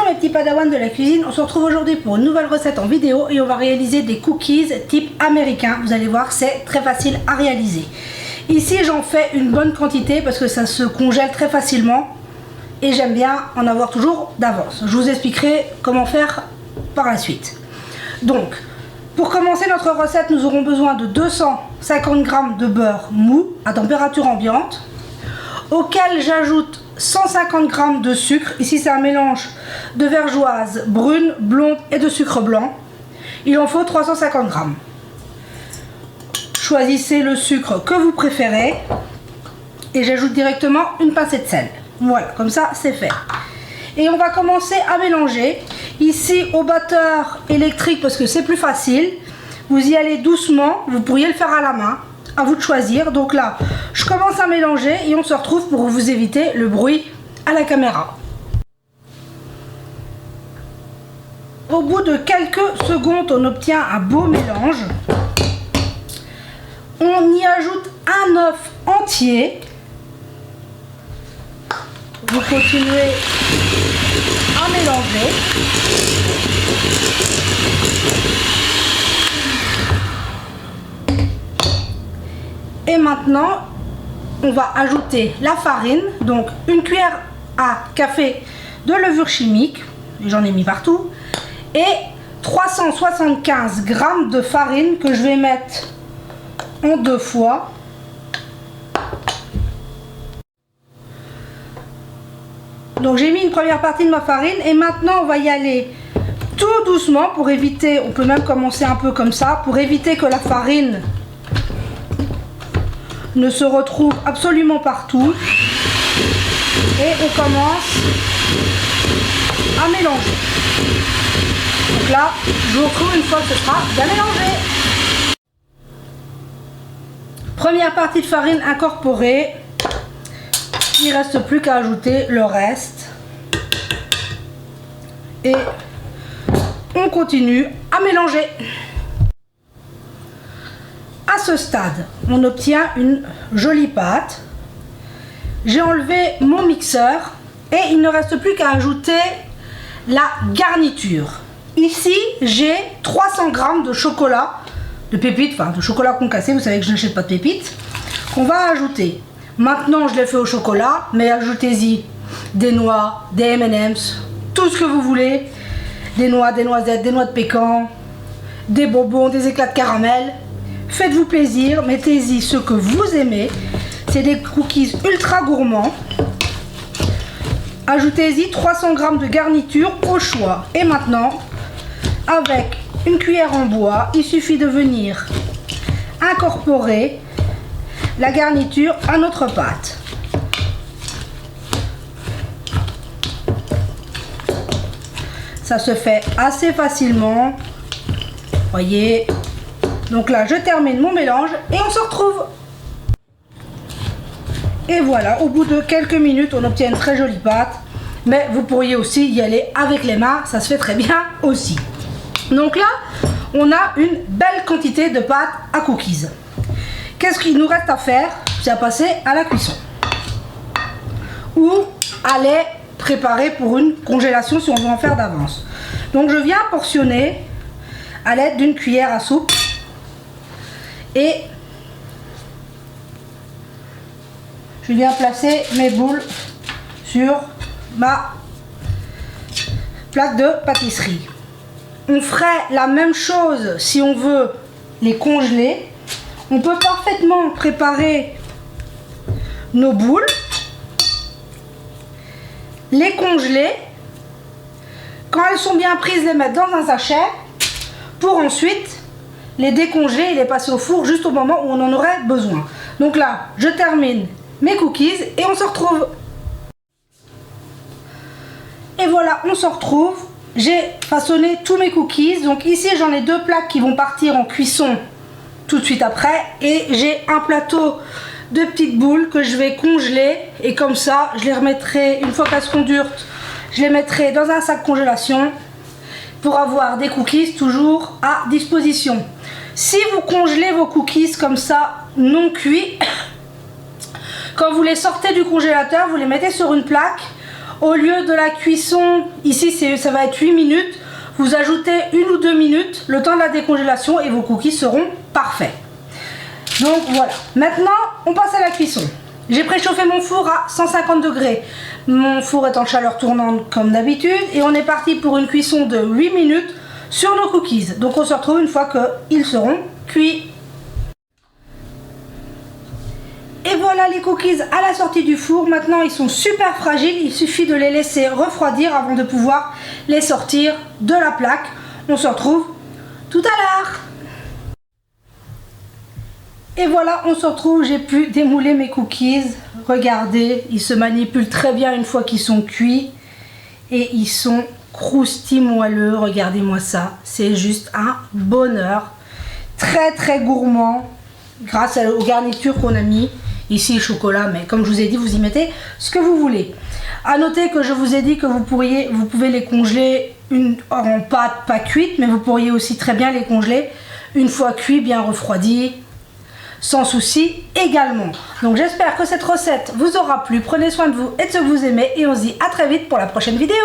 mes petits padawans de la cuisine, on se retrouve aujourd'hui pour une nouvelle recette en vidéo et on va réaliser des cookies type américain. Vous allez voir, c'est très facile à réaliser. Ici j'en fais une bonne quantité parce que ça se congèle très facilement et j'aime bien en avoir toujours d'avance. Je vous expliquerai comment faire par la suite. Donc pour commencer notre recette, nous aurons besoin de 250 g de beurre mou à température ambiante, auquel j'ajoute 150 g de sucre. Ici c'est un mélange de vergeoise brune, blonde et de sucre blanc. Il en faut 350 g. Choisissez le sucre que vous préférez et j'ajoute directement une pincée de sel. Voilà, comme ça c'est fait. Et on va commencer à mélanger. Ici au batteur électrique parce que c'est plus facile. Vous y allez doucement, vous pourriez le faire à la main. À vous de choisir. Donc là, je commence à mélanger et on se retrouve pour vous éviter le bruit à la caméra. Au bout de quelques secondes, on obtient un beau mélange. On y ajoute un œuf entier. Vous continuez à mélanger. Et maintenant, on va ajouter la farine, donc une cuillère à café de levure chimique, j'en ai mis partout, et 375 g de farine que je vais mettre en 2 fois. Donc j'ai mis une première partie de ma farine et maintenant on va y aller tout doucement pour éviter, on peut même commencer un peu comme ça, pour éviter que la farine ne se retrouve absolument partout. Et on commence à mélanger. Donc là, je vous retrouve une fois que ce sera bien mélangé. Première partie de farine incorporée. Il ne reste plus qu'à ajouter le reste. Et on continue à mélanger. À ce stade, on obtient une jolie pâte. J'ai enlevé mon mixeur et il ne reste plus qu'à ajouter la garniture. Ici, j'ai 300 g de chocolat, de pépites, enfin de chocolat concassé, vous savez que je n'achète pas de pépites, qu'on va ajouter. Maintenant, je l'ai fait au chocolat, mais ajoutez-y des noix, des M&M's, tout ce que vous voulez, des noix, des noisettes, des noix de pécan, des bonbons, des éclats de caramel. Faites-vous plaisir, mettez-y ce que vous aimez. C'est des cookies ultra gourmands. Ajoutez-y 300 g de garniture au choix. Et maintenant, avec une cuillère en bois, il suffit de venir incorporer la garniture à notre pâte. Ça se fait assez facilement. Voyez. Donc là, je termine mon mélange et on se retrouve. Et voilà, au bout de quelques minutes, on obtient une très jolie pâte. Mais vous pourriez aussi y aller avec les mains, ça se fait très bien aussi. Donc là, on a une belle quantité de pâte à cookies. Qu'est-ce qu'il nous reste à faire? C'est à passer à la cuisson. Ou à les préparer pour une congélation si on veut en faire d'avance. Donc je viens portionner à l'aide d'une cuillère à soupe. Et je viens placer mes boules sur ma plaque de pâtisserie. On ferait la même chose si on veut les congeler. On peut parfaitement préparer nos boules, les congeler. Quand elles sont bien prises, les mettre dans un sachet pour ensuite les décongeler et les passer au four juste au moment où on en aurait besoin. Donc là, je termine mes cookies et on se retrouve. Et voilà, on se retrouve. J'ai façonné tous mes cookies. Donc ici, j'en ai 2 plaques qui vont partir en cuisson tout de suite après. Et j'ai un plateau de petites boules que je vais congeler. Et comme ça, je les remettrai, une fois qu'elles seront dures, je les mettrai dans un sac congélation pour avoir des cookies toujours à disposition. Si vous congelez vos cookies comme ça, non cuits, quand vous les sortez du congélateur, vous les mettez sur une plaque Au lieu de la cuisson, ici ça va être 8 minutes, vous ajoutez 1 ou 2 minutes, le temps de la décongélation et vos cookies seront parfaits. Donc voilà, maintenant on passe à la cuisson. J'ai préchauffé mon four à 150 degrés. Mon four est en chaleur tournante comme d'habitude et on est parti pour une cuisson de 8 minutes sur nos cookies. Donc on se retrouve une fois qu'ils seront cuits. Et voilà les cookies à la sortie du four. Maintenant ils sont super fragiles, il suffit de les laisser refroidir avant de pouvoir les sortir de la plaque. On se retrouve tout à l'heure. Et voilà, on se retrouve, j'ai pu démouler mes cookies. Regardez, ils se manipulent très bien une fois qu'ils sont cuits. Et ils sont croustilles moelleux, regardez-moi ça. C'est juste un bonheur. Très très gourmand, grâce aux garnitures qu'on a mis. Ici, chocolat, mais comme je vous ai dit, vous y mettez ce que vous voulez. À noter que je vous ai dit que vous pouvez les congeler en pâte pas cuite, mais vous pourriez aussi très bien les congeler une fois cuits, bien refroidis, sans souci également. Donc j'espère que cette recette vous aura plu. Prenez soin de vous et de ce que vous aimez et on se dit à très vite pour la prochaine vidéo.